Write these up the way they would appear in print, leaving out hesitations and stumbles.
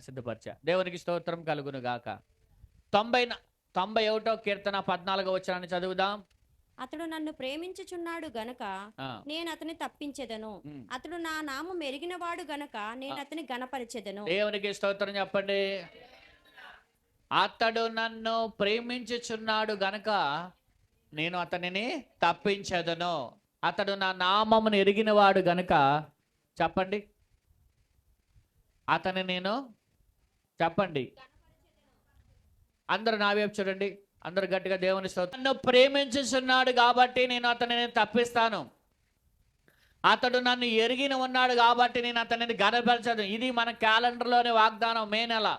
సిద్ధపరచా. దేవునికి స్తోత్రం కలుగును గాక. 91వ కీర్తన 14వ వచనాన్ని చదువుదాం. అతడు నన్ను ప్రేమించుచున్నాడు గనుక నేను అతని తప్పించెదను. అతడు నా నామం ఎరిగినవాడు గనుక నేను అతని గణపరిచెదను. దేవునికి స్తోత్రం చెప్పండి. అతడు నన్ను ప్రేమించుచున్నాడు గనుక నేను అతనిని తప్పించెదను. అతడు నా నామమును ఎరిగినవాడు గనుక చెప్పండి, అతని నేను చెప్పండి. అందరూ నా వైపు చూడండి, అందరు గట్టిగా దేవుని స్తోత్రం. నన్ను ప్రేమించుచున్నాడు కాబట్టి నేను అతనిని తప్పిస్తాను. అతడు నన్ను ఎరిగిన ఉన్నాడు కాబట్టి నేను అతనిని గణపరచదు. ఇది మన క్యాలెండర్లోని వాగ్దానం. మే నెల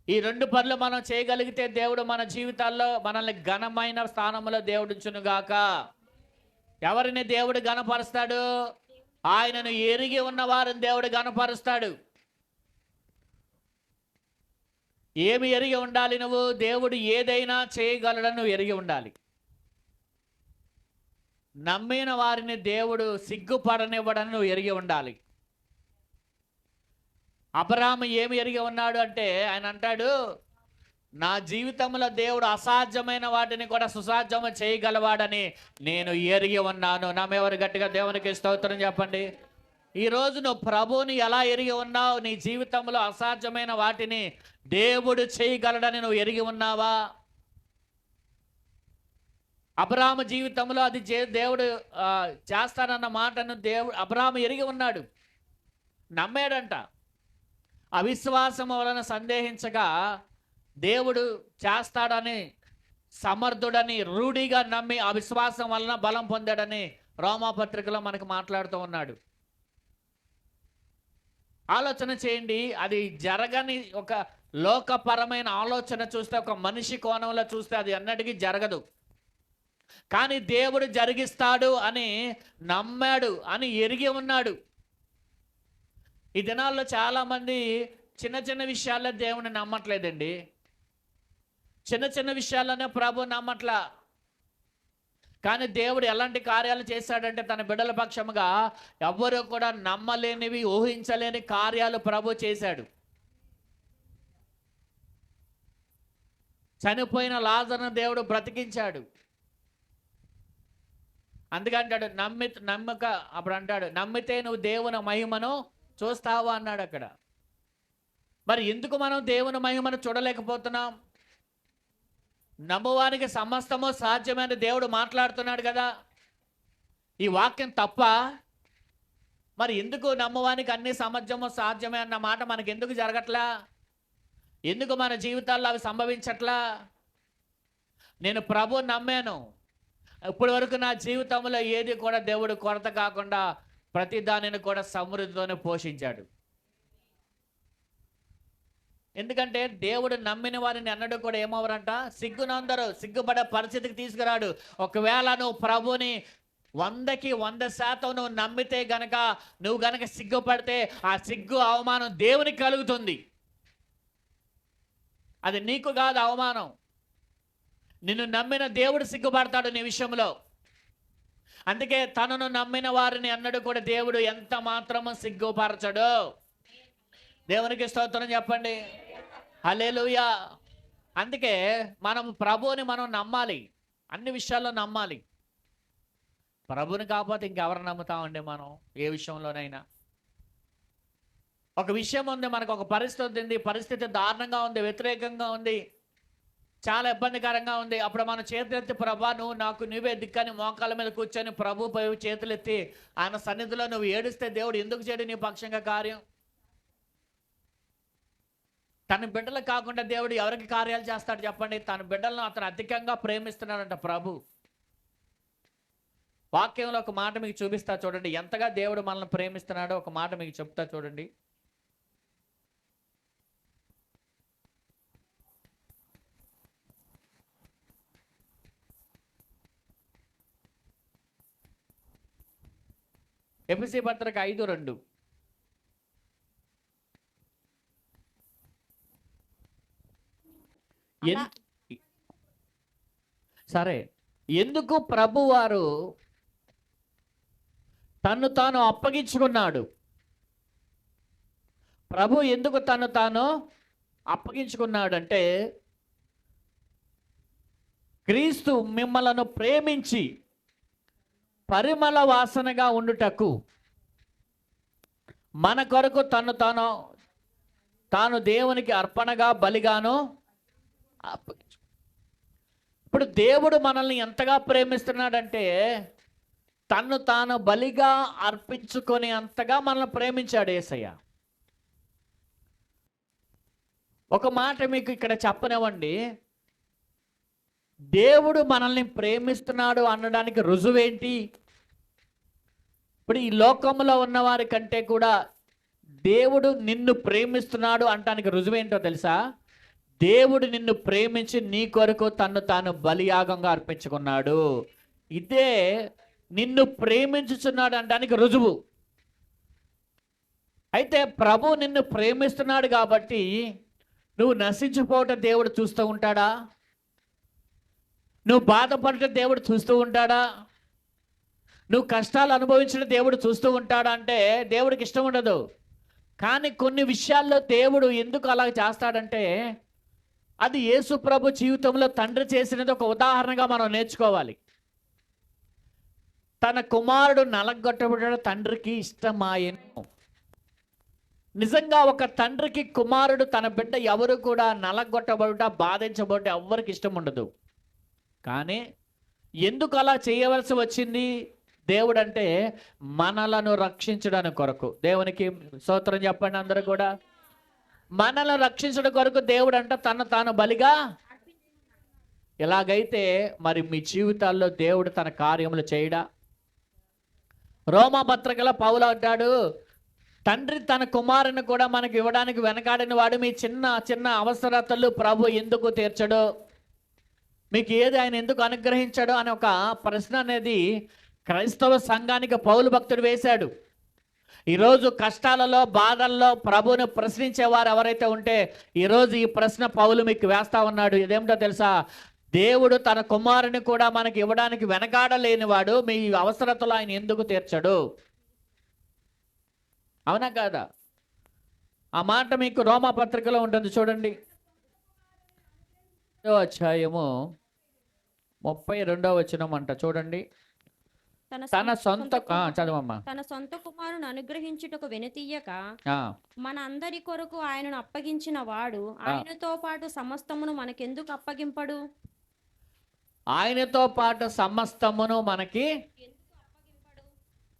ఈ 2 పనులు మనం చేయగలిగితే దేవుడు మన జీవితాల్లో మనల్ని ఘనమైన స్థానంలో దేవుడు ఉంచునుగాక. ఎవరిని దేవుడు గణపరుస్తాడు? ఆయనను ఎరిగి ఉన్న వారిని దేవుడు గణపరుస్తాడు. ఏమి ఎరిగి ఉండాలి నువ్వు? దేవుడు ఏదైనా చేయగలడని నువ్వు ఎరిగి ఉండాలి. నమ్మిన వారిని దేవుడు సిగ్గుపడనివ్వడని నువ్వు ఎరిగి ఉండాలి. అబ్రాహాము ఏమి ఎరిగి ఉన్నాడు అంటే, ఆయన అంటాడు, నా జీవితంలో దేవుడు అసాధ్యమైన వాటిని కూడా సుసాధ్యం చేయగలవాడని నేను ఎరిగి ఉన్నాను. నమ్మెవరు గట్టిగా దేవునికి స్తోత్రం చెప్పండి. ఈరోజు నువ్వు ప్రభువుని ఎలా ఎరిగి ఉన్నావు? నీ జీవితంలో అసాధ్యమైన వాటిని దేవుడు చేయగలడని నువ్వు ఎరిగి ఉన్నావా? అబ్రాహాము జీవితంలో అది దేవుడు చేస్తానన్న మాటను అబ్రాహాము ఎరిగి ఉన్నాడు, నమ్మాడంట. అవిశ్వాసము వలన సందేహించగా దేవుడు చేస్తాడని, సమర్థుడని రూఢిగా నమ్మి అవిశ్వాసం వలన బలం పొందాడని రోమాపత్రికలో మనకు మాట్లాడుతూ ఉన్నాడు. ఆలోచన చేయండి. అది జరగని ఒక లోకపరమైన ఆలోచన చూస్తే, ఒక మనిషి కోణంలో చూస్తే అది అన్నటికీ జరగదు. కానీ దేవుడు జరిగిస్తాడు అని నమ్మాడు, అని ఎరిగి ఉన్నాడు. ఈ దినాల్లో చాలామంది చిన్న చిన్న విషయాల్లో దేవుని నమ్మట్లేదండి. చిన్న చిన్న విషయాల్లోనే ప్రభు నమ్మట్లా. కానీ దేవుడు ఎలాంటి కార్యాలు చేశాడంటే, తన బిడ్డల పక్షముగా ఎవ్వరూ కూడా నమ్మలేనివి, ఊహించలేని కార్యాలు ప్రభు చేశాడు. చనిపోయిన లాజరును దేవుడు బ్రతికించాడు. అందుకంటాడు నమ్మక అప్పుడు అంటాడు, నమ్మితే నువ్వు దేవుని మహిమను చూస్తావు అన్నాడు అక్కడ. మరి ఎందుకు మనం దేవుని మహిమను చూడలేకపోతున్నాం? నమ్మువానికి సమస్తము సాధ్యమైన దేవుడు మాట్లాడుతున్నాడు కదా. ఈ వాక్యం తప్ప? మరి ఎందుకు నమ్మువానికి అన్ని సమర్థము సాధ్యమే అన్న మాట మనకి ఎందుకు జరగట్లా? ఎందుకు మన జీవితాల్లో అవి సంభవించట్లా? నేను ప్రభు నమ్మాను, ఇప్పటి వరకు నా జీవితంలో ఏది కూడా దేవుడు కొరత కాకుండా ప్రతి దానిని కూడా సమృద్ధితోనే పోషించాడు. ఎందుకంటే దేవుడు నమ్మిన వారిని అన్నడు కూడా ఏమవరంట, సిగ్గునందరు, సిగ్గుపడే పరిస్థితికి తీసుకురాడు. ఒకవేళ నువ్వు ప్రభుని 100కి 100% నువ్వు నమ్మితే గనక, నువ్వు గనక సిగ్గుపడితే ఆ సిగ్గు అవమానం దేవునికి కలుగుతుంది. అది నీకు కాదు అవమానం. నిన్ను నమ్మిన దేవుడు సిగ్గుపడతాడు నీ విషయంలో. అందుకే తనను నమ్మిన వారిని అన్నడు కూడా దేవుడు ఎంత మాత్రము సిగ్గుపరచడు. దేవునికి స్తోత్రం చెప్పండి. హల్లెలూయా. అందుకే మనం ప్రభువుని మనం నమ్మాలి, అన్ని విషయాల్లో నమ్మాలి. ప్రభుని కాకపోతే ఇంకెవరు నమ్ముతామండి మనం? ఏ విషయంలోనైనా ఒక విషయం ఉంది, మనకు ఒక పరిస్థితి ఉంది, పరిస్థితి దారుణంగా ఉంది, వ్యతిరేకంగా ఉంది, చాలా ఇబ్బందికరంగా ఉంది. అప్పుడు మనం చేతులెత్తి, ప్రభా నువ్వు నాకు నువ్వే దిక్కని మోకాళ్ళ మీద కూర్చొని ప్రభు పై చేతులెత్తి ఆయన సన్నిధిలో నువ్వు ఏడిస్తే దేవుడు ఎందుకు చేయడు నీ పక్షంగా కార్యం? తన బిడ్డలకు కాకుండా దేవుడు ఎవరికి కార్యాలు చేస్తాడు చెప్పండి? తన బిడ్డలను అతను అధికంగా ప్రేమిస్తున్నాడంట ప్రభు. వాక్యంలో ఒక మాట మీకు చూపిస్తా చూడండి, ఎంతగా దేవుడు మనల్ని ప్రేమిస్తున్నాడో ఒక మాట మీకు చెప్తా చూడండి. ఎఫెసీ పత్రిక 5:2. సరే, ఎందుకు ప్రభువారు తన్ను తాను అప్పగించుకున్నాడు? ప్రభు ఎందుకు తను తాను అప్పగించుకున్నాడంటే, క్రీస్తు మిమ్మలను ప్రేమించి పరిమళ వాసనగా ఉండుటకు మన కొరకు తాను దేవునికి అర్పణగా బలిగాను అప్పగించు. ఇప్పుడు దేవుడు మనల్ని ఎంతగా ప్రేమిస్తున్నాడంటే, తను తాను బలిగా అర్పించుకొని అంతగా మనల్ని ప్రేమించాడు యేసయ్య. ఒక మాట మీకు ఇక్కడ చెప్పనివ్వండి, దేవుడు మనల్ని ప్రేమిస్తున్నాడు అనడానికి రుజువేంటి? ఇప్పుడు ఈ లోకంలో ఉన్నవారి కంటే కూడా దేవుడు నిన్ను ప్రేమిస్తున్నాడు అనడానికి రుజువేంటో తెలుసా? దేవుడు నిన్ను ప్రేమించి నీ కొరకు తాను బలియాగంగా అర్పించుకున్నాడు. ఇదే నిన్ను ప్రేమించుచున్నాడు అనడానికి రుజువు. అయితే ప్రభు నిన్ను ప్రేమిస్తున్నాడు కాబట్టి నువ్వు నశించిపోవటం దేవుడు చూస్తూ ఉంటాడా? నువ్వు బాధపడటం దేవుడు చూస్తూ ఉంటాడా? నువ్వు కష్టాలు అనుభవించడం దేవుడు చూస్తూ ఉంటాడా అంటే దేవుడికి ఇష్టం ఉండదు. కానీ కొన్ని విషయాల్లో దేవుడు ఎందుకు అలా చేస్తాడంటే, అది యేసు ప్రభు జీవితంలో తండ్రి చేసినది ఒక ఉదాహరణగా మనం నేర్చుకోవాలి. తన కుమారుడు నలగొట్టబడ్డ తండ్రికి ఇష్టమాయెను. నిజంగా ఒక తండ్రికి కుమారుడు తన బిడ్డ ఎవరు కూడా నలగొట్టబడుట, బాధించబడుట ఎవ్వరికి ఇష్టం ఉండదు. కానీ ఎందుకు అలా చేయవలసి వచ్చింది దేవుడు అంటే, మనలను రక్షించడానికి కొరకు. దేవునికి స్తోత్రం చెప్పండి అందరూ కూడా. మనల్ని రక్షించడం కొరకు దేవుడు అంట తాను బలిగా. ఎలాగైతే మరి మీ జీవితాల్లో దేవుడు తన కార్యములు చేయడా? రోమా పత్రికలో పౌలు అంటాడు, తండ్రి తన కుమారుని కూడా మనకి ఇవ్వడానికి వెనకాడిన వాడు మీ చిన్న చిన్న అవసరతలు ప్రభు ఎందుకు తీర్చడు, మీకు ఏది ఆయన ఎందుకు అనుగ్రహించాడు అనే ఒక ప్రశ్న అనేది క్రైస్తవ సంఘానికి పౌలు భక్తుడు వేశాడు. ఈరోజు కష్టాలలో బాధల్లో ప్రభువుని ప్రశ్నించేవారు ఎవరైతే ఉంటే ఈరోజు ఈ ప్రశ్న పౌలు మీకు వేస్తా ఉన్నాడు. ఇదేమిటో తెలుసా? దేవుడు తన కుమారుని కూడా మనకి ఇవ్వడానికి వెనకాడలేనివాడు, మీ అవసరతలు ఆయన ఎందుకు తీర్చడు? అవునా కాదా? ఆ మాట మీకు రోమా పత్రికలో ఉంటుంది చూడండి, అధ్యాయము 32వ వచనం అంట చూడండి. తన సొంత చదవమ్మా. తన సొంత కుమారుని అనుగ్రహించుటకు వెనుతీయక మన అందరి కొరకు ఆయనను అప్పగించిన వాడు ఆయనతో పాటు సమస్తమును మనకెందుకు అప్పగింపడు? ఆయనతో పాటు సమస్తమును మనకి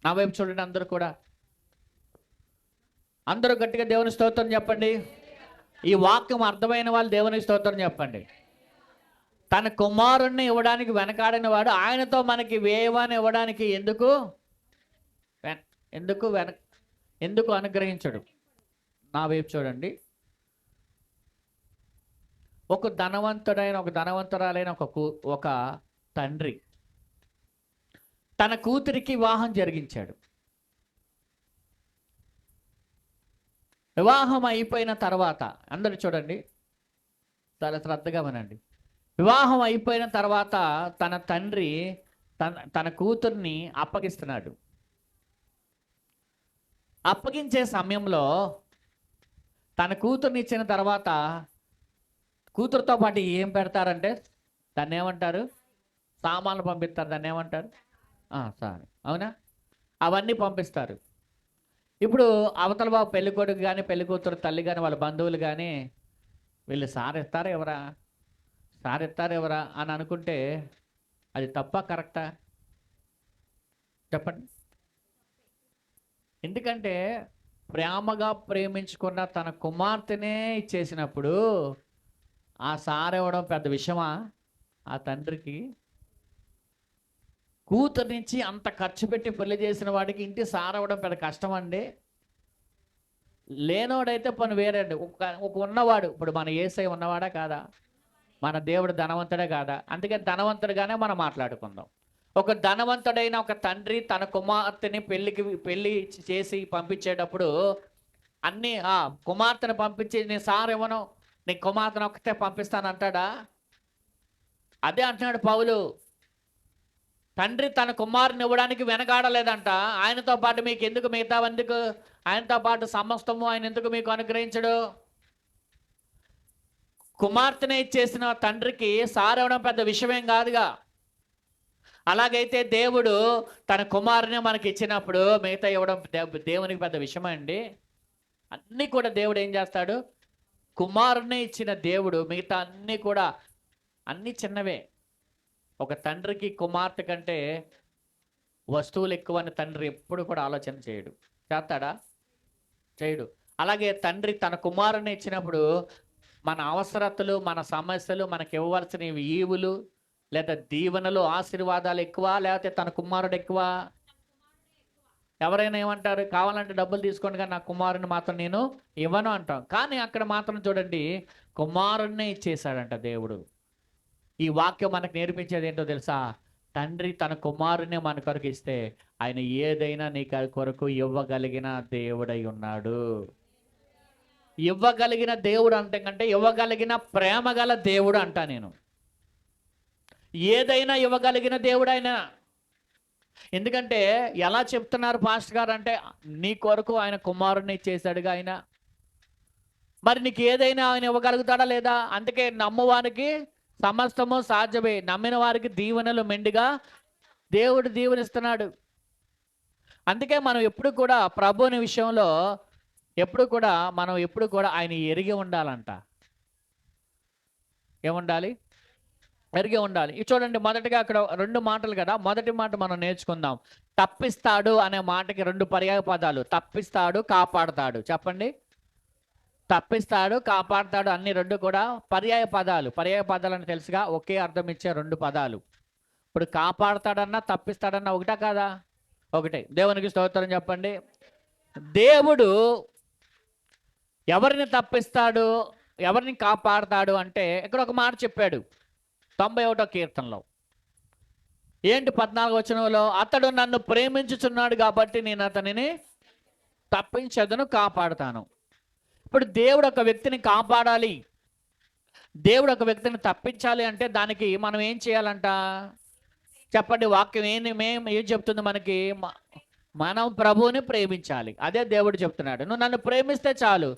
నా వైపు చూడండి అందరూ కూడా. అందరూ గట్టిగా దేవుని స్తోత్రం చెప్పండి. ఈ వాక్యం అర్థమైన వాళ్ళు దేవునికి స్తోత్రం చెప్పండి. తన కుమారుణ్ణి ఇవ్వడానికి వెనకాడిన వాడు ఆయనతో మనకి వేయవాన్ని ఇవ్వడానికి ఎందుకు అనుగ్రహించడు? నా వైపు చూడండి. ఒక ధనవంతురాలైన ఒక తండ్రి తన కూతురికి వివాహం జరిగించాడు. వివాహం అయిపోయిన తర్వాత అందరూ చూడండి, చాలా శ్రద్ధగా వినండి. వివాహం అయిపోయిన తర్వాత తన తండ్రి తన కూతుర్ని అప్పగిస్తున్నాడు. అప్పగించే సమయంలో తన కూతుర్ని ఇచ్చిన తర్వాత కూతురుతో పాటు ఏం పెడతారంటే దాన్ని ఏమంటారు? సామాన్లు పంపిస్తారు. దాన్ని ఏమంటారు? సారీ, అవునా? అవన్నీ పంపిస్తారు. ఇప్పుడు అవతల బాబు పెళ్లి కొడుకు కానీ పెళ్లి కూతురు తల్లి కానీ వాళ్ళ బంధువులు కానీ వీళ్ళు సార్ ఇస్తారు ఎవరా అని అనుకుంటే అది తప్ప కరెక్టా చెప్పండి? ఎందుకంటే ప్రేమగా ప్రేమించుకున్న తన కుమార్తెనే ఇచ్చేసినప్పుడు ఆ సార్ ఇవ్వడం పెద్ద విషయమా? ఆ తండ్రికి కూతురు నుంచి అంత ఖర్చు పెట్టి పెళ్లి చేసిన వాడికి ఇంటి సార్ ఇవ్వడం పెద్ద కష్టం అండి. లేనోడైతే పని వేరే. ఒక ఉన్నవాడు, ఇప్పుడు మన యేసయ్య ఉన్నవాడా కాదా? మన దేవుడు ధనవంతుడే కాదా? అందుకే ధనవంతుడిగానే మనం మాట్లాడుకుందాం. ఒక ధనవంతుడైన ఒక తండ్రి తన కుమార్తెని పెళ్లి చేసి పంపించేటప్పుడు అన్ని కుమార్తెను పంపించి నేను సార్ ఇవ్వను, నీ కుమార్తెను ఒక్కతే పంపిస్తాను అంటాడా? అదే అంటున్నాడు పౌలు. తండ్రి తన కుమారుని ఇవ్వడానికి వెనకాడలేదంట. ఆయనతో పాటు మీకు ఎందుకు, మిగతా ఎందుకు, ఆయనతో పాటు సమస్తము ఆయన ఎందుకు మీకు అనుగ్రహించడు? కుమార్తెనే ఇచ్చేసిన తండ్రికి సారవడం పెద్ద విషయమేం కాదుగా. అలాగైతే దేవుడు తన కుమారుని మనకి ఇచ్చినప్పుడు మిగతా ఇవ్వడం దేవునికి పెద్ద విషయమా అండి? అన్నీ కూడా దేవుడు ఏం చేస్తాడు? కుమారుని ఇచ్చిన దేవుడు మిగతా అన్నీ కూడా అన్నీ చిన్నవే. ఒక తండ్రికి కుమార్తె కంటే వస్తువులు ఎక్కువని తండ్రి ఎప్పుడు కూడా ఆలోచన చేయడు. చేస్తాడా? చేయడు. అలాగే తండ్రి తన కుమారుని ఇచ్చినప్పుడు మన అవసరతలు, మన సమస్యలు, మనకి ఇవ్వవలసిన ఈవులు లేదా దీవెనలు, ఆశీర్వాదాలు ఎక్కువ, లేకపోతే తన కుమారుడు ఎక్కువ? ఎవరైనా ఏమంటారు? కావాలంటే డబ్బులు తీసుకోండి కానీ నా కుమారుని మాత్రం నేను ఇవ్వను అంటాం. కానీ అక్కడ మాత్రం చూడండి, కుమారుణ్ణే ఇచ్చేశాడంట దేవుడు. ఈ వాక్యం మనకు నేర్పించేది ఏంటో తెలుసా? తండ్రి తన కుమారుని మన కొరకు ఇస్తే ఆయన ఏదైనా నీ కొరకు ఇవ్వగలిగిన దేవుడై ఉన్నాడు. ఇవ్వగలిగిన దేవుడు అంటే కంటే ఇవ్వగలిగిన ప్రేమ గల దేవుడు అంటా నేను. ఏదైనా ఇవ్వగలిగిన దేవుడు ఆయన. ఎందుకంటే ఎలా చెప్తున్నారు పాస్టర్ గారు అంటే, నీ కొరకు ఆయన కుమారుని చేశాడుగా ఆయన. మరి నీకు ఏదైనా ఆయన ఇవ్వగలుగుతాడా లేదా? అందుకే నమ్మువానికి సమస్తము సాధ్యమే, నమ్మిన వారికి దీవెనలు మెండుగా దేవుడు దీవెనిస్తున్నాడు. అందుకే మనం ఎప్పుడు కూడా ప్రభువుని విషయంలో మనం ఎప్పుడు కూడా ఆయన ఎరిగి ఉండాలంట. ఏముండాలి? ఎరిగి ఉండాలి. ఇది చూడండి, మొదటిగా అక్కడ 2 మాటలు కదా. మొదటి మాట మనం నేర్చుకుందాం. తప్పిస్తాడు అనే మాటకి 2 పర్యాయ పదాలు. తప్పిస్తాడు, కాపాడతాడు. చెప్పండి. తప్పిస్తాడు, కాపాడతాడు అన్ని 2 కూడా పర్యాయ పదాలు. పర్యాయ పదాలు అని తెలుసుగా, ఒకే అర్థం ఇచ్చే 2 పదాలు. ఇప్పుడు కాపాడతాడన్నా తప్పిస్తాడన్నా ఒకటా కాదా? ఒకటే. దేవునికి స్తోత్రం చెప్పండి. దేవుడు ఎవరిని తప్పిస్తాడు, ఎవరిని కాపాడతాడు అంటే ఇక్కడ ఒక మాట చెప్పాడు 91వ కీర్తనలో. ఏంటి 14వ వచనంలో? అతడు నన్ను ప్రేమించుచున్నాడు కాబట్టి నేను అతనిని తప్పించదును, కాపాడుతాను. ఇప్పుడు దేవుడు ఒక వ్యక్తిని కాపాడాలి, దేవుడు ఒక వ్యక్తిని తప్పించాలి అంటే దానికి మనం ఏం చేయాలంట? చెప్పండి. వాక్యం ఏం చెప్తుంది మనకి? మనం ప్రభువుని ప్రేమించాలి. అదే దేవుడు చెప్తున్నాడు. నువ్వు నన్ను ప్రేమిస్తే చాలు,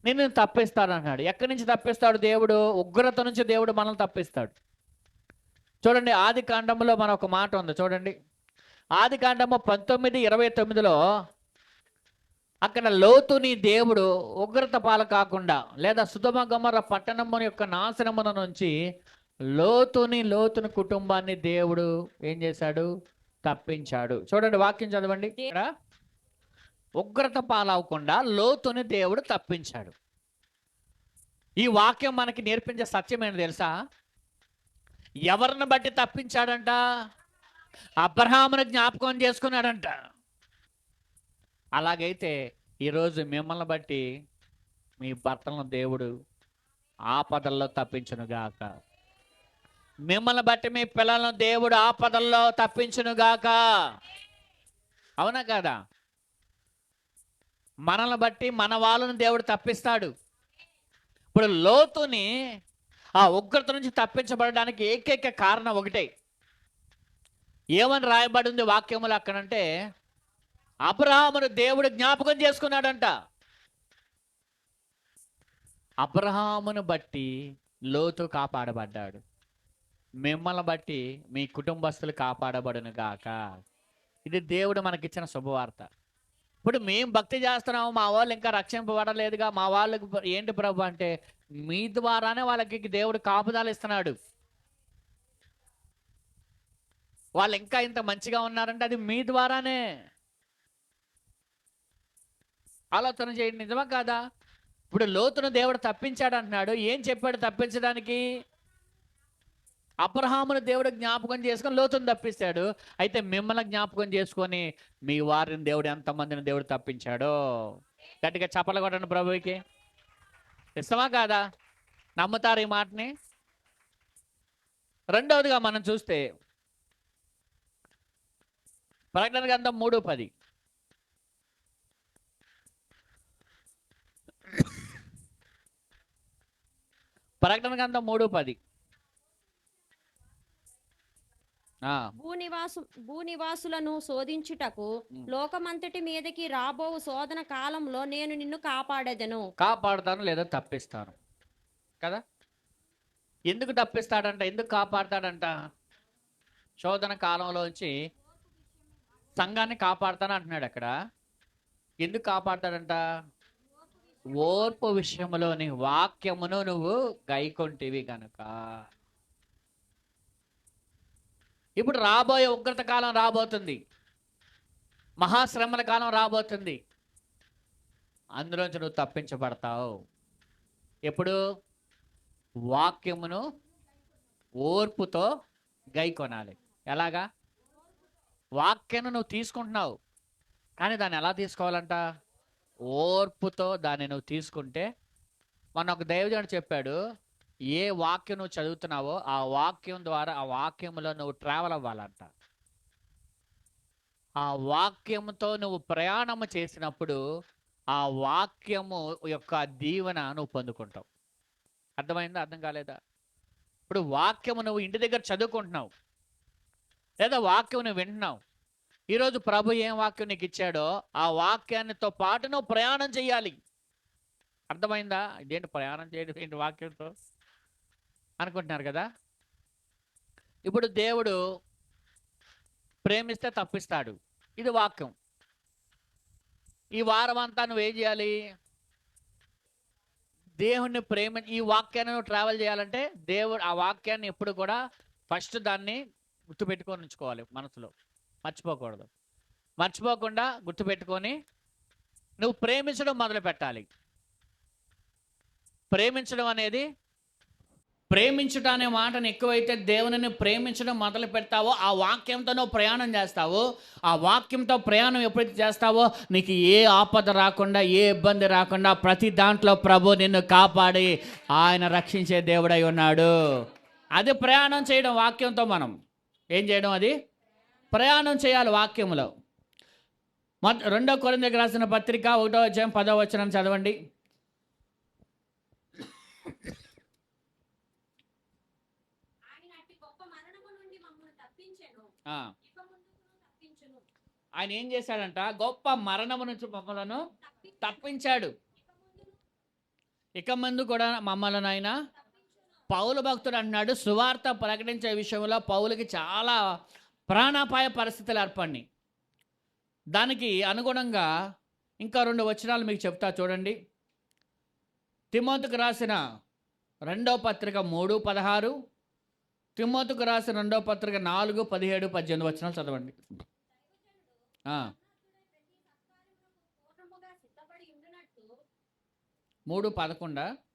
నేను తప్పిస్తాను అన్నాడు. ఎక్కడి నుంచి తప్పిస్తాడు దేవుడు? ఉగ్రత నుంచి దేవుడు మనల్ని తప్పిస్తాడు. చూడండి, ఆది కాండంలో మన ఒక మాట ఉంది చూడండి. ఆది కాండము 19:29లో అక్కడ లోతుని దేవుడు ఉగ్రత పాలు కాకుండా, లేదా సుధమ గొమొర్రా పట్టణము యొక్క నాశనమున నుంచి లోతుని కుటుంబాన్ని దేవుడు ఏం చేశాడు? తప్పించాడు. చూడండి, వాక్యం చదవండి. ఉగ్రత పాలవకుండా లోతుని దేవుడు తప్పించాడు. ఈ వాక్యం మనకి నేర్పించే సత్యం ఏంటి తెలుసా? ఎవరిని బట్టి తప్పించాడంట? అబ్రహామును జ్ఞాపకం చేసుకున్నాడంట. అలాగైతే ఈరోజు మిమ్మల్ని బట్టి మీ భర్తలను దేవుడు ఆపదల్లో తప్పించునుగాక. మిమ్మల్ని బట్టి మీ పిల్లలను దేవుడు ఆపదల్లో తప్పించునుగాక. అవునా కదా? మనల్ని బట్టి మన వాళ్ళని దేవుడు తప్పిస్తాడు. ఇప్పుడు లోతుని ఆ ఉగ్రత నుంచి తప్పించబడడానికి ఏకైక కారణం ఒకటే. ఏమని రాయబడి ఉంది వాక్యములు అక్కడంటే, అబ్రహామును దేవుడు జ్ఞాపకం చేసుకున్నాడంట. అబ్రహామును బట్టి లోతు కాపాడబడ్డాడు. మిమ్మల్ని బట్టి మీ కుటుంబస్తులు కాపాడబడును గాక. ఇది దేవుడు మనకిచ్చిన శుభవార్త. ఇప్పుడు మేము భక్తి చేస్తున్నాము, మా వాళ్ళు ఇంకా రక్షింపబడలేదుగా, మా వాళ్ళకి ఏంటి ప్రభు అంటే, మీ ద్వారానే వాళ్ళకి దేవుడు కాపుదలు ఇస్తున్నాడు. వాళ్ళు ఇంకా ఇంత మంచిగా ఉన్నారంటే అది మీ ద్వారానే. ఆలోచన చేయండి, నిజమా కాదా? ఇప్పుడు లోతును దేవుడు తప్పించాడు అంటున్నాడు. ఏం చెప్పాడు తప్పించడానికి? అబ్రహామును దేవుడు జ్ఞాపకం చేసుకొని లోతును తప్పిస్తాడు. అయితే మిమ్మల్ని జ్ఞాపకం చేసుకొని మీ వారిని దేవుడు ఎంతమందిని దేవుడు తప్పించాడో గట్టిగా చప్పలు కొట్టండి ప్రభువుకి. ఇష్టమా కాదా? నమ్ముతారు ఈ మాటని? రెండవదిగా మనం చూస్తే ప్రకటన గ్రంథం 3:10. ప్రకటన గ్రంథం 3:10. ఆ, భూనివాసులను శోధించుటకు లోకమంతటి మీదకి రాబోవు శోధన కాలంలో నేను నిన్ను కాపాడెదను. కాపాడుతాను లేదా తప్పిస్తాను కదా. ఎందుకు తప్పిస్తాడంట, ఎందుకు కాపాడతాడంట? శోధన కాలంలోంచి సంఘాన్ని కాపాడుతాను అంటున్నాడు అక్కడ. ఎందుకు కాపాడతాడంట? ఓర్పు విషయంలోని వాక్యమును నువ్వు గైకొంటివి గనుక. ఇప్పుడు రాబోయే ఉగ్రత కాలం రాబోతుంది, మహాశ్రమల కాలం రాబోతుంది. అందులోంచి నువ్వు తప్పించబడతావు. ఎప్పుడు? వాక్యమును ఓర్పుతో గైకొనాలి. ఎలాగా? వాక్యాన్ని నువ్వు తీసుకుంటున్నావు, కానీ దాన్ని ఎలా తీసుకోవాలంట? ఓర్పుతో దాన్ని నువ్వు తీసుకుంటే, మొన్న ఒక దైవజనుడు చెప్పాడు, ఏ వాక్యం నువ్వు చదువుతున్నావో ఆ వాక్యం ద్వారా, ఆ వాక్యంలో నువ్వు ట్రావెల్ అవ్వాలంట. ఆ వాక్యంతో నువ్వు ప్రయాణము చేసినప్పుడు ఆ వాక్యము యొక్క దీవెన నువ్వు పొందుకుంటావు. అర్థమైందా? అర్థం కాలేదా? ఇప్పుడు వాక్యము నువ్వు ఇంటి దగ్గర చదువుకుంటున్నావు, లేదా వాక్యం నువ్వు వింటున్నావు. ఈరోజు ప్రభు ఏం వాక్యం నీకు ఇచ్చాడో ఆ వాక్యాన్నితో పాటు నువ్వు ప్రయాణం చేయాలి. అర్థమైందా? ఇదేంటి ప్రయాణం చేయడం ఏంటి వాక్యంతో అనుకుంటున్నారు కదా. ఇప్పుడు దేవుడు ప్రేమిస్తే తప్పిస్తాడు, ఇది వాక్యం. ఈ వారం అంతా నువ్వేం చేయాలి? దేవుణ్ణి ఈ వాక్యాన్ని నువ్వు ట్రావెల్ చేయాలంటే దేవుడు ఆ వాక్యాన్ని ఎప్పుడు కూడా ఫస్ట్ దాన్ని గుర్తుపెట్టుకొని ఉంచుకోవాలి మనసులో, మర్చిపోకూడదు. మర్చిపోకుండా గుర్తుపెట్టుకొని నువ్వు ప్రేమించడం మొదలు పెట్టాలి. ప్రేమించడం అనేది, ప్రేమించుట అనే మాటను ఎక్కువైతే దేవునిని ప్రేమించడం మొదలు పెడతావో ఆ వాక్యంతో నువ్వు ప్రయాణం చేస్తావో, ఆ వాక్యంతో ప్రయాణం ఎప్పుడైతే చేస్తావో నీకు ఏ ఆపద రాకుండా, ఏ ఇబ్బంది రాకుండా ప్రతి దాంట్లో ప్రభు నిన్ను కాపాడి ఆయన రక్షించే దేవుడై ఉన్నాడు. అది ప్రయాణం చేయడం. వాక్యంతో మనం ఏం చేయడం? అది ప్రయాణం చేయాలి వాక్యంలో. 2 కొరింథీయులకు రాసిన పత్రిక 1వ అధ్యాయం 10వ వచనం చదవండి. ఆయన ఏం చేశాడంట? గొప్ప మరణము నుంచి మమ్మలను తప్పించాడు. ఇక ముందు కూడా మమ్మల్ని ఆయన, పౌలు భక్తుడు అంటున్నాడు, సువార్త ప్రకటించే విషయంలో పౌలుకి చాలా ప్రాణాపాయ పరిస్థితులు ఏర్పడినాయి. దానికి అనుగుణంగా ఇంకా 2 వచనాలు మీకు చెప్తా చూడండి. తిమోతికి రాసిన 2వ పత్రిక 3:16, తిమోతికి రాసిన 2వ పత్రిక 4, 17, 18 వచనాలు చదవండి. 3:11 11 3:11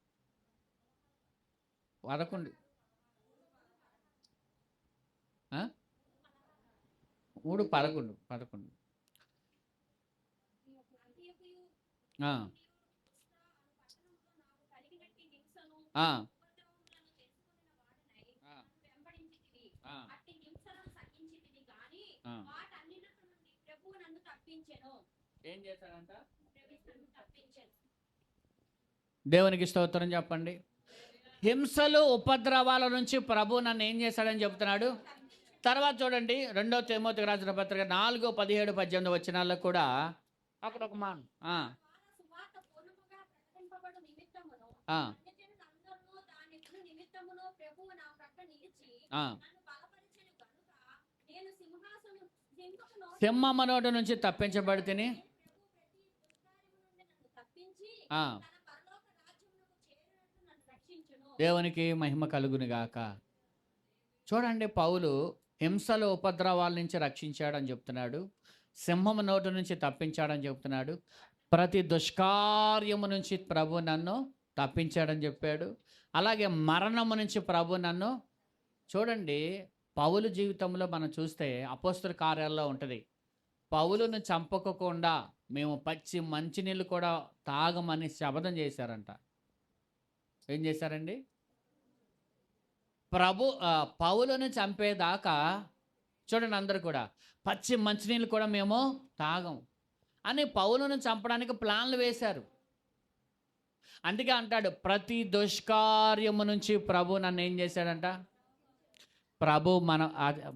ఏం చేశాడంట? దేవునికి స్తోత్రం చెప్పండి. హింసలు, ఉపద్రవాల నుంచి ప్రభు నన్ను ఏం చేశాడని చెప్తున్నాడు. తర్వాత చూడండి 2వ తిమోతికి రాసిన పత్రిక 4, 17, 18 వచనాల్లో కూడా అక్కడ ఒక మాట, సింహము నోటి నుంచి తప్పించబడి తిని దేవునికి మహిమ కలుగునుగాక. చూడండి, పౌలు హింసలు, ఉపద్రవాల నుంచి రక్షించాడని చెప్తున్నాడు, సింహము నోటి నుంచి తప్పించాడని చెప్తున్నాడు, ప్రతి దుష్కార్యము నుంచి ప్రభు నన్ను తప్పించాడని చెప్పాడు, అలాగే మరణము నుంచి ప్రభు నన్ను. చూడండి, పౌలు జీవితంలో మనం చూస్తే అపోస్తల కార్యాల్లో ఉంటుంది, పౌలును చంపకుండా మేము పచ్చి మంచినీళ్ళు కూడా తాగమని శపథం చేశారంట. ఏం చేశారండి? పౌలును చంపేదాకా చూడండి, అందరు కూడా పచ్చి మంచినీళ్ళు కూడా మేము తాగం అని పౌలును చంపడానికి ప్లాన్లు వేశారు. అందుకే అంటాడు, ప్రతి దుష్కార్యము నుంచి ప్రభు నన్ను ఏం చేశాడంట?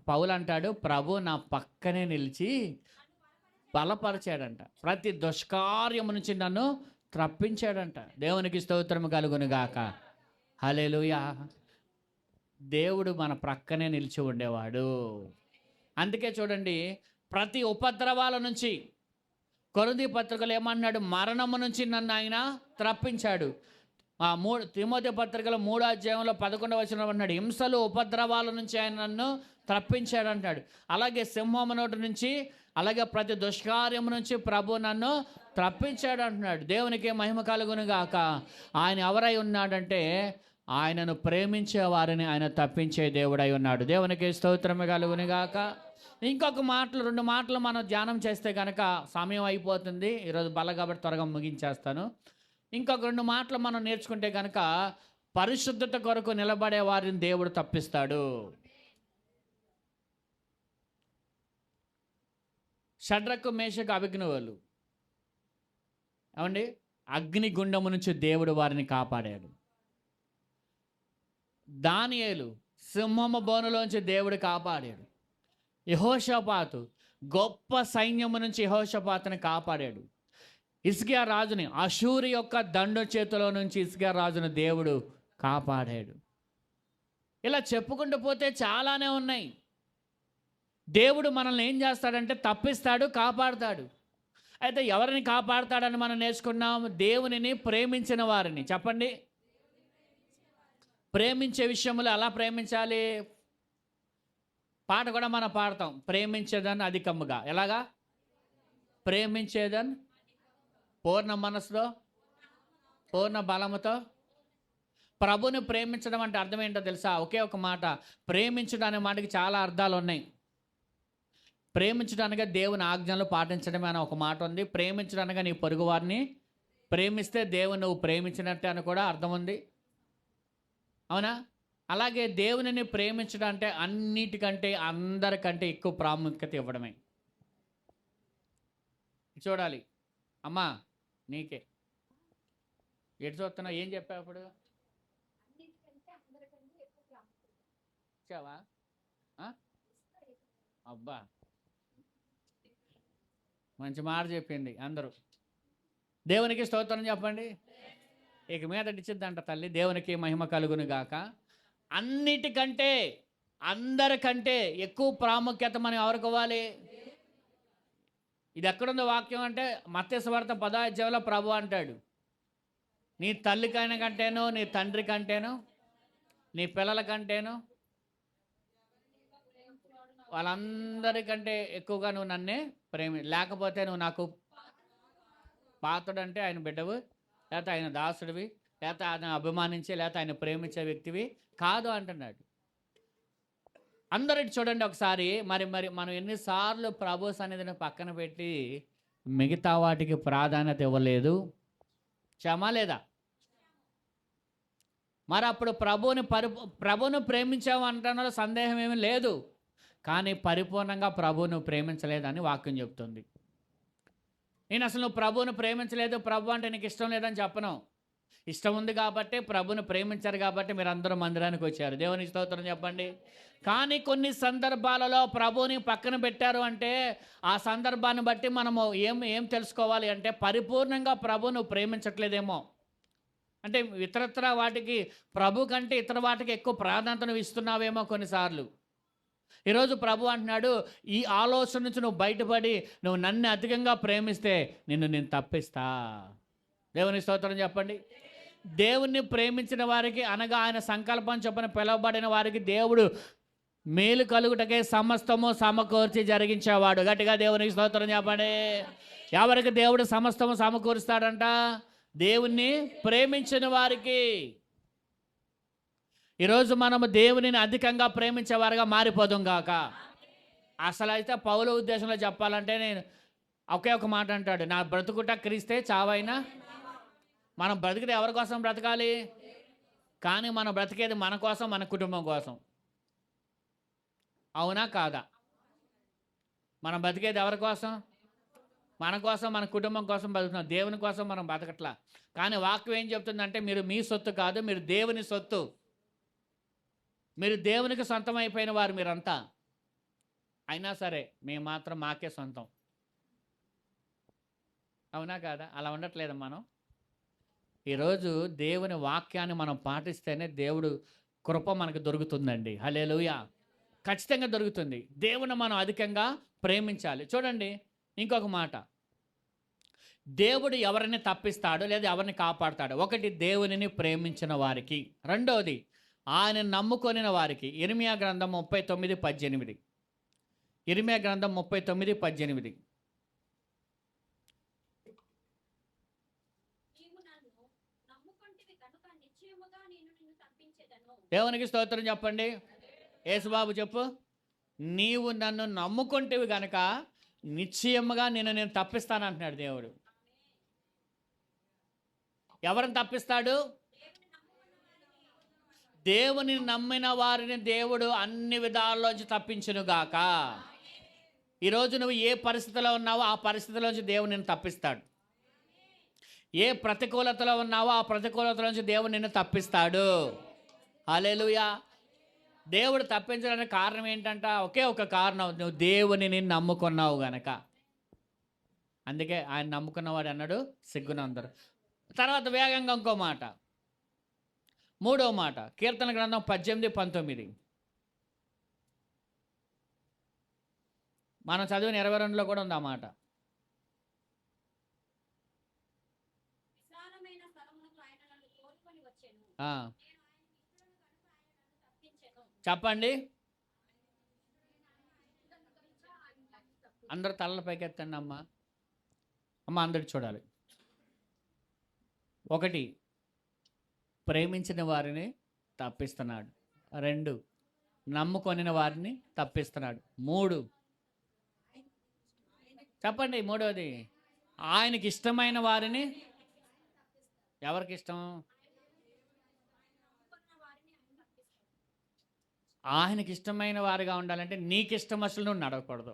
పౌలు అంటాడు, ప్రభు నా పక్కనే నిలిచి బలపరిచాడంట, ప్రతి దుష్కార్యము నుంచి నన్ను తప్పించాడంట. దేవునికి స్తోత్రము కలుగును గాక. హల్లెలూయా. దేవుడు మన ప్రక్కనే నిలిచి ఉండేవాడు. అందుకే చూడండి, ప్రతి ఉపద్రవాల నుంచి, కొరింథీ పత్రికలు ఏమన్నాడు, మరణము నుంచి నన్ను ఆయన తప్పించాడు. తిమోతి పత్రికలో 3వ అధ్యాయంలో 11వ వచనం అన్నాడు, హింసలు ఉపద్రవాల నుంచి ఆయన నన్ను తప్పించాడు అంటాడు. అలాగే సింహము నోటి నుంచి, అలాగే ప్రతి దుష్కార్యము నుంచి ప్రభు నన్ను తప్పించాడు అంటున్నాడు. దేవునికి మహిమ కలుగును గాక. ఆయన ఎవరై ఉన్నాడంటే, ఆయనను ప్రేమించే వారిని ఆయన తప్పించే దేవుడై ఉన్నాడు. దేవునికి స్తోత్రము కలుగును గాక. ఇంకొక 2 మాటలు మనం ధ్యానం చేస్తే కనుక సమయం అయిపోతుంది ఈరోజు బల్ల, కాబట్టి త్వరగా ముగించేస్తాను. ఇంకొక 2 మాటలు మనం నేర్చుకుంటే కనుక, పరిశుద్ధత కొరకు నిలబడే వారిని దేవుడు తప్పిస్తాడు. షడ్రకు, మేషకు, అబేద్నెగోలు ఏమండి, అగ్నిగుండము నుంచి దేవుడు వారిని కాపాడాడు. దానియేలు సింహము బోనులోంచి దేవుడు కాపాడాడు. యెహోషాపాతు గొప్ప సైన్యము నుంచి యెహోషాపాతుని కాపాడాడు. హిజ్కియా రాజుని అషూరు యొక్క దండు చేతిలో నుంచి హిజ్కియా రాజును దేవుడు కాపాడాడు. ఇలా చెప్పుకుంటూ పోతే చాలానే ఉన్నాయి. దేవుడు మనల్ని ఏం చేస్తాడంటే తప్పిస్తాడు, కాపాడుతాడు. అయితే ఎవరిని కాపాడుతాడని మనం నేర్చుకున్నాం, దేవునిని ప్రేమించిన వారిని. చెప్పండి, ప్రేమించే విషయంలో ఎలా ప్రేమించాలి? పాట కూడా మనం పాడతాం, ప్రేమించేదని అధికముగా. ఎలాగా? ప్రేమించేదని పూర్ణ మనసుతో, పూర్ణ బలముతో. ప్రభుని ప్రేమించడం అంటే అర్థం ఏంటో తెలుసా? ఒకే ఒక మాట, ప్రేమించడం అనే మాటకి చాలా అర్థాలు ఉన్నాయి. ప్రేమించడానిగా దేవుని ఆజ్ఞలు పాటించడమే అని ఒక మాట ఉంది. ప్రేమించడానిగా నీ పొరుగు వారిని ప్రేమిస్తే దేవుని నువ్వు ప్రేమించినట్టే అని కూడా అర్థం ఉంది. అవునా? అలాగే దేవునిని ప్రేమించడం అంటే అన్నిటికంటే, అందరికంటే ఎక్కువ ప్రాముఖ్యత ఇవ్వడమే. చూడాలి. అమ్మా నీకే ఎటు చూస్తున్నావు? ఏం చెప్పావు అప్పుడు? చావా? అబ్బా, మంచి మాట చెప్పింది అందరూ. దేవునికి స్తోత్రం చెప్పండి. ఇక మీద ఇచ్చిద్దంట తల్లి. దేవునికి మహిమ కలుగును గాక. అన్నిటికంటే, అందరికంటే ఎక్కువ ప్రాముఖ్యత మనం ఎవరికి ఇవ్వాలి? ఇది ఎక్కడుందో వాక్యం అంటే, మత్తయి సువార్త 10వ అధ్యాయంలో ప్రభు అంటాడు, నీ తల్లికైనా కంటేను, నీ తండ్రి కంటేను, నీ పిల్లల కంటేను, వాళ్ళందరికంటే ఎక్కువగా నువ్వు నన్నే లేకపోతే నువ్వు నాకు పాత్రుడంటే ఆయన బిడ్డవు, లేకపోతే ఆయన దాసుడివి, లేకపోతే ఆయన అభిమానించే, లేకపోతే ఆయన ప్రేమించే వ్యక్తివి కాదు అంటున్నాడు. అందరికి చూడండి ఒకసారి. మరి మనం ఎన్నిసార్లు ప్రభు సన్నిధిని పక్కన పెట్టి మిగతా వాటికి ప్రాధాన్యత ఇవ్వలేదు? క్షమా లేదా? మరి అప్పుడు ప్రభువును ప్రేమించావు అంటున్నాడు, సందేహం ఏమీ లేదు. కానీ పరిపూర్ణంగా ప్రభువును ప్రేమించలేదని వాక్యం చెప్తుంది. నేను అసలు నువ్వు ప్రభువును ప్రేమించలేదు, ప్రభు అంటే నీకు ఇష్టం లేదని చెప్పను. ఇష్టం ఉంది కాబట్టి, ప్రభువును ప్రేమించారు కాబట్టి మీరు అందరూ మందిరానికి వచ్చారు. దేవునికి స్తోత్రం చెప్పండి. కానీ కొన్ని సందర్భాలలో ప్రభువుని పక్కన పెట్టారు అంటే, ఆ సందర్భాన్ని బట్టి మనము ఏం తెలుసుకోవాలి అంటే, పరిపూర్ణంగా ప్రభువును ప్రేమించట్లేదేమో. అంటే ఇతరత్ర వాటికి, ప్రభు కంటే ఇతర వాటికి ఎక్కువ ప్రాధాన్యతను ఇస్తున్నావేమో కొన్నిసార్లు. ఈరోజు ప్రభు అంటున్నాడు, ఈ ఆలోచన నుంచి నువ్వు బయటపడి నువ్వు నన్ను అధికంగా ప్రేమిస్తే నేను తప్పిస్తా. దేవుని స్తోత్రం చెప్పండి. దేవుణ్ణి ప్రేమించిన వారికి, అనగా ఆయన సంకల్పం చొప్పున పిలువబడిన వారికి దేవుడు మేలు కలుగుటకే సమస్తము సమకూర్చి జరిగించేవాడు. గట్టిగా దేవునికి స్తోత్రం చెప్పండి. ఎవరికి దేవుడు సమస్తము సమకూరుస్తాడంట? దేవుణ్ణి ప్రేమించిన వారికి. ఈరోజు మనము దేవునిని అధికంగా ప్రేమించేవారుగా మారిపోదాం గాక. అసలు అయితే పౌలు ఉద్దేశంలో చెప్పాలంటే, నేను ఒకే ఒక మాట అంటాడు, నా బ్రతుకుట క్రీస్తే, చావైనా. మనం బ్రతికితే ఎవరి కోసం బ్రతకాలి? కానీ మనం బ్రతికేది మన కోసం, మన కుటుంబం కోసం. అవునా కాదా? మనం బతికేది ఎవరి కోసం? మన కోసం, మన కుటుంబం కోసం బతుకుతున్నాం. దేవుని కోసం మనం బతకట్లా. కానీ వాక్యం ఏం చెప్తుందంటే, మీరు మీ సొత్తు కాదు, మీరు దేవుని సొత్తు. మీరు దేవునికి సొంతం అయిపోయిన వారు మీరంతా. అయినా సరే మేము మాత్రం మాకే సొంతం. అవునా కాదా? అలా ఉండట్లేదు మనం. ఈరోజు దేవుని వాక్యాన్ని మనం పాటిస్తేనే దేవుడు కృప మనకు దొరుకుతుందండి. హల్లెలూయా. ఖచ్చితంగా దొరుకుతుంది. దేవుని మనం అధికంగా ప్రేమించాలి. చూడండి ఇంకొక మాట, దేవుడు ఎవరిని తప్పిస్తాడు లేదా ఎవరిని కాపాడుతాడు? ఒకటి, దేవునిని ప్రేమించిన వారికి. రెండోది, ఆయన నమ్ముకొనిన వారికి. ఇర్మియా గ్రంథం 39:18. ఇర్మియా గ్రంథం 39:18. దేవునికి స్తోత్రం చెప్పండి. యేసుబాబు చెప్పు. నీవు నన్ను నమ్ముకుంటేవి గనక నిశ్చయముగా నేను తప్పిస్తానంటున్నాడు దేవుడు. ఎవరిని తప్పిస్తాడు? దేవుని నమ్మిన వారిని దేవుడు అన్ని విధాల్లోంచి తప్పించునుగాక. ఈరోజు నువ్వు ఏ పరిస్థితిలో ఉన్నావో ఆ పరిస్థితిలోంచి దేవుడు నిన్ను తప్పిస్తాడు. ఏ ప్రతికూలతలో ఉన్నావో ఆ ప్రతికూలతలోంచి దేవుడు నిన్ను తప్పిస్తాడు. హల్లెలూయా. దేవుడు తప్పించడానికి కారణం ఏంటంట? ఒకే ఒక కారణం, నువ్వు దేవునిని నమ్ముకున్నావు గనక. అందుకే ఆయన నమ్ముకున్నవాడు అన్నాడు సిగ్గునందరు. తర్వాత వేగంగా ఇంకో మాట, మూడో మాట, కీర్తన గ్రంథం 18:19. మనం చదివిన 22లో కూడా ఉంది ఆ మాట. చెప్పండి. అందరు తలల పైకి ఎత్తండి అమ్మా. అమ్మ అందరికి చూడాలి. ఒకటి, ప్రేమించిన వారిని తప్పిస్తున్నాడు. రెండు, నమ్ముకొనిన వారిని తప్పిస్తున్నాడు. మూడు, చెప్పండి మూడోది, ఆయనకి ఇష్టమైన వారిని. ఎవరికి ఇష్టం? ఆయనకి ఇష్టమైన వారిగా ఉండాలంటే నీకు ఇష్టం అసలు నువ్వు నడవకూడదు.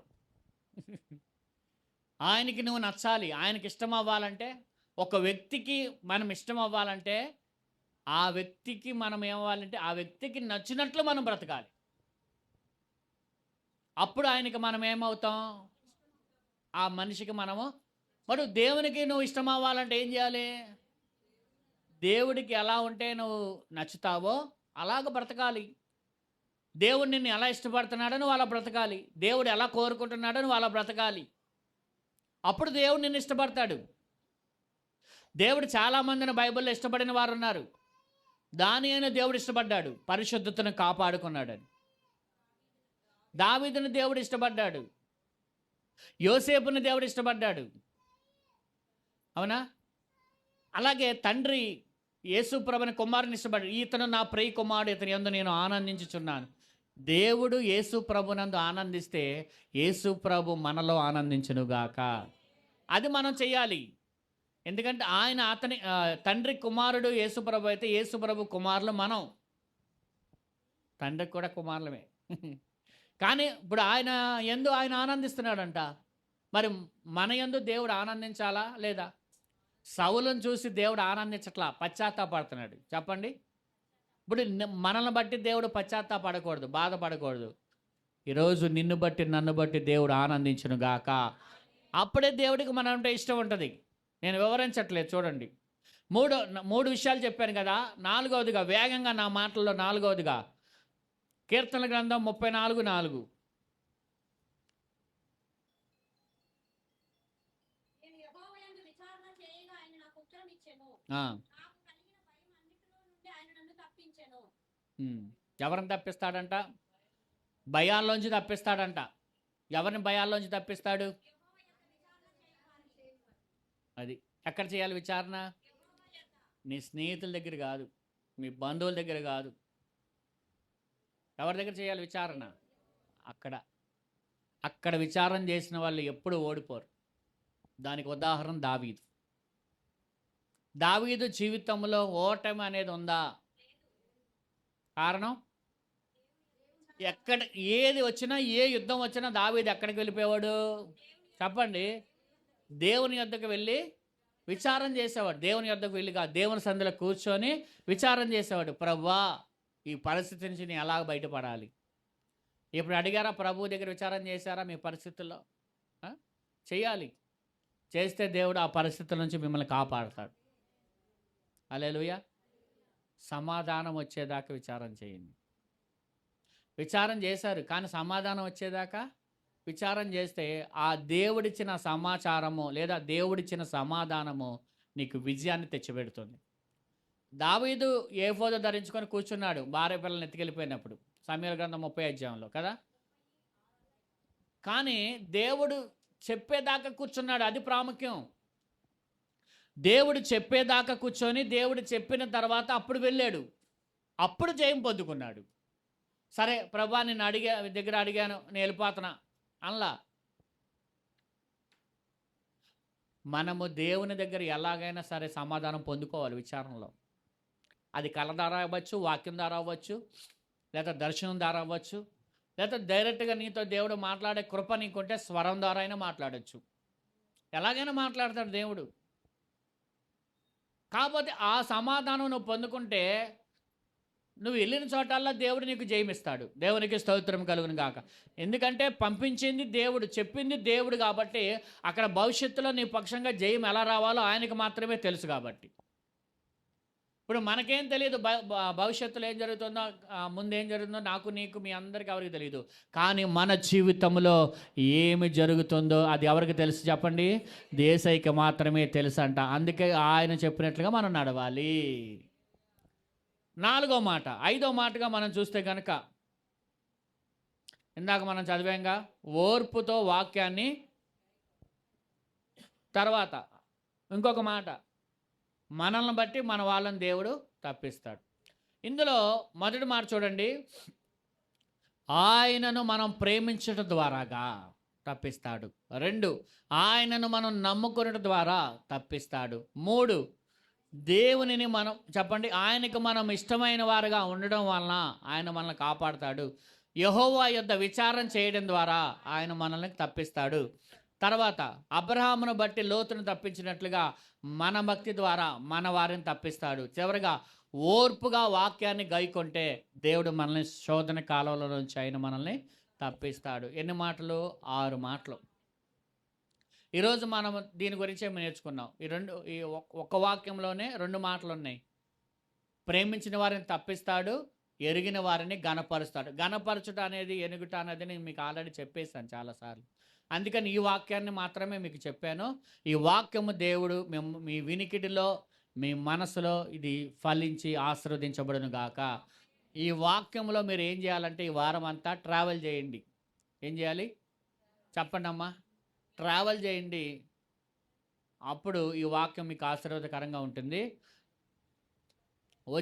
ఆయనకి నువ్వు నచ్చాలి. ఆయనకి ఇష్టం అవ్వాలంటే, ఒక వ్యక్తికి మనం ఇష్టం అవ్వాలంటే ఆ వ్యక్తికి మనం ఏమవ్వాలంటే ఆ వ్యక్తికి నచ్చినట్లు మనం బ్రతకాలి. అప్పుడు ఆయనకి మనం ఏమవుతాం? ఆ మనిషికి మనము. మరి దేవునికి నువ్వు ఇష్టం అవ్వాలంటే ఏం చేయాలి? దేవుడికి ఎలా ఉంటే నువ్వు నచ్చుతావో అలాగ బ్రతకాలి. దేవుడు నిన్ను ఎలా ఇష్టపడుతున్నాడో నువ్వు అలా బ్రతకాలి. దేవుడు ఎలా కోరుకుంటున్నాడో నువ్వు అలా బ్రతకాలి. అప్పుడు దేవుడు నిన్ను ఇష్టపడతాడు. దేవుడు చాలామందిని బైబిల్లో ఇష్టపడిన వారు ఉన్నారు. దానియేలును దేవుడు ఇష్టపడ్డాడు, పరిశుద్ధతను కాపాడుకున్నాడని. దావీదును దేవుడు ఇష్టపడ్డాడు, యోసేపుని దేవుడు ఇష్టపడ్డాడు. అవునా? అలాగే తండ్రి యేసు ప్రభుని కుమారుని ఇష్టపడ్డాడు. ఇతను నా ప్రియ కుమారుడు, ఇతని యందు నేను ఆనందించుచున్నాను. దేవుడు యేసు ప్రభునందు ఆనందిస్తే యేసు ప్రభు మనలో ఆనందించునుగాక. అది మనం చెయ్యాలి. ఎందుకంటే ఆయన అతని తండ్రి కుమారుడు యేసు ప్రభు అయితే యేసు ప్రభు కుమారులు మనం. తండ్రికి కూడా కుమారులమే. కానీ ఇప్పుడు ఆయన యందు ఆయన ఆనందిస్తున్నాడంట. మరి మన యందు దేవుడు ఆనందించాలా లేదా? సౌలును చూసి దేవుడు ఆనందించట్లా, పశ్చాత్తాపడుతున్నాడు. చెప్పండి. ఇప్పుడు మనల్ని బట్టి దేవుడు పశ్చాత్తాపడకూడదు, బాధపడకూడదు. ఈరోజు నిన్ను బట్టి నన్ను బట్టి దేవుడు ఆనందించును గాక. అప్పుడే దేవుడికి మనం అంటే ఇష్టం ఉంటుంది. నేను వివరించట్లేదు, చూడండి. మూడు విషయాలు చెప్పాను కదా. నాలుగవదిగా, వేగంగా నా మాటల్లో నాలుగవదిగా, కీర్తన గ్రంథం 34:4. ఎవరిని తప్పిస్తాడంట? భయాల్లోంచి తప్పిస్తాడంట. ఎవరిని భయాల్లోంచి తప్పిస్తాడు? అది ఎక్కడ చేయాలి విచారణ? నీ స్నేహితుల దగ్గర కాదు, మీ బంధువుల దగ్గర కాదు. ఎవరి దగ్గర చేయాలి విచారణ? అక్కడ విచారణ చేసిన వాళ్ళు ఎప్పుడు ఓడిపోరు. దానికి ఉదాహరణ దావీదు. దావీదు జీవితంలో ఓటమి అనేది ఉందా? కారణం, ఎక్కడ ఏది వచ్చినా, ఏ యుద్ధం వచ్చినా దావీదు ఎక్కడికి వెళ్ళిపోయాడు? చెప్పండి. దేవుని యొద్దకు వెళ్ళి విచారం చేసేవాడు. దేవుని యొద్దకు వెళ్ళి కాదు, దేవుని సందులో కూర్చొని విచారం చేసేవాడు. ప్రభువా ఈ పరిస్థితి నుంచి నేను ఎలా బయటపడాలి? ఇప్పుడు అడిగారా, ప్రభువు దగ్గర విచారం చేశారా మీ పరిస్థితుల్లో? ఆ? చేయాలి. చేస్తే దేవుడు ఆ పరిస్థితుల నుంచి మిమ్మల్ని కాపాడతాడు. హల్లెలూయా. సమాధానం వచ్చేదాకా విచారం చేయండి. విచారం చేశారు కానీ సమాధానం వచ్చేదాకా విచారం చేస్తే ఆ దేవుడిచ్చిన సమాచారము లేదా దేవుడిచ్చిన సమాధానము నీకు విజయాన్ని తెచ్చిపెడుతుంది. దావీదు ఏఫోదు ధరించుకొని కూర్చున్నాడు భార్య పిల్లల్ని ఎత్తుకెళ్ళిపోయినప్పుడు, సమూయేలు గ్రంథం 30 అధ్యాయంలో కదా. కానీ దేవుడు చెప్పేదాకా కూర్చున్నాడు, అది ప్రాముఖ్యం. దేవుడు చెప్పేదాకా కూర్చొని దేవుడు చెప్పిన తర్వాత అప్పుడు వెళ్ళాడు, అప్పుడు జయం పొందుకున్నాడు. సరే ప్రభా నేను దగ్గర అడిగాను, నేను వెళ్ళిపోతున్నా అనలా. మనము దేవుని దగ్గర ఎలాగైనా సరే సమాధానం పొందుకోవాలి విచారణలో. అది కళ ద్వారా అవ్వచ్చు, వాక్యం ద్వారా అవ్వచ్చు, లేదా దర్శనం ద్వారా అవ్వచ్చు, లేదా డైరెక్ట్గా నీతో దేవుడు మాట్లాడే కృప నీకుంటే స్వరం ద్వారా అయినా మాట్లాడచ్చు. ఎలాగైనా మాట్లాడతాడు దేవుడు. కాకపోతే ఆ సమాధానం నువ్వు పొందుకుంటే నువ్వు వెళ్ళిన చోటల్లా దేవుడు నీకు జయమిస్తాడు. దేవునికి స్తోత్రం కలుగును గాక. ఎందుకంటే పంపించింది దేవుడు, చెప్పింది దేవుడు కాబట్టి అక్కడ భవిష్యత్తులో నీ పక్షంగా జయం ఎలా రావాలో ఆయనకు మాత్రమే తెలుసు. కాబట్టి ఇప్పుడు మనకేం తెలియదు భవిష్యత్తులో ఏం జరుగుతుందో, ముందేం జరుగుతుందో నాకు నీకు మీ అందరికీ ఎవరికి తెలియదు. కానీ మన జీవితంలో ఏమి జరుగుతుందో అది ఎవరికి తెలుసు చెప్పండి? యేసయ్యకి మాత్రమే తెలుసు అంట. అందుకే ఆయన చెప్పినట్లుగా మనం నడవాలి. 4వ మాట, 5వ మాటగా మనం చూస్తే కనుక ఇందాక మనం చదివాంగా, ఓర్పుతో వాక్యాన్ని. తర్వాత ఇంకొక మాట, మనల్ని బట్టి మన వాళ్ళని దేవుడు తప్పిస్తాడు. ఇందులో మొదటి మాట చూడండి, ఆయనను మనం ప్రేమించడం ద్వారాగా తప్పిస్తాడు. 2, ఆయనను మనం నమ్ముకునడం ద్వారా తప్పిస్తాడు. 3, దేవునిని మనం చెప్పండి, ఆయనకు మనం ఇష్టమైన వారుగా ఉండడం వలన ఆయన మనల్ని కాపాడుతాడు. యెహోవా యొద్ద విచారం చేయడం ద్వారా ఆయన మనల్ని తప్పిస్తాడు. తర్వాత అబ్రహామును బట్టి లోతును తప్పించినట్లుగా మన భక్తి ద్వారా మన వారిని తప్పిస్తాడు. చివరిగా ఓర్పుగా వాక్యాన్ని గైకొంటే దేవుడు మనల్ని శోధన కాలంలో నుంచి ఆయన మనల్ని తప్పిస్తాడు. ఎన్ని మాటలు? 6 మాటలు. ఈరోజు మనం దీని గురించే నేర్చుకున్నాం. ఈ ఒక్క వాక్యంలోనే 2 మాటలు ఉన్నాయి. ప్రేమించిన వారిని తప్పిస్తాడు, ఎరిగిన వారిని గణపరుస్తాడు. గణపరచుట అనేది, ఎనుగుట అనేది నేను మీకు ఆల్రెడీ చెప్పేశాను చాలాసార్లు. అందుకని ఈ వాక్యాన్ని మాత్రమే మీకు చెప్పాను. ఈ వాక్యము దేవుడు మీ వినికిడిలో, మీ మనసులో ఇది ఫలించి ఆశీర్వదించబడును గాక. ఈ వాక్యంలో మీరు ఏం చేయాలంటే ఈ వారం అంతా ట్రావెల్ చేయండి. ఏం చేయాలి చెప్పండి అమ్మా? ట్రావెల్ చేయండి. అప్పుడు ఈ వాక్యం మీకు ఆశీర్వాదకరంగా ఉంటుంది.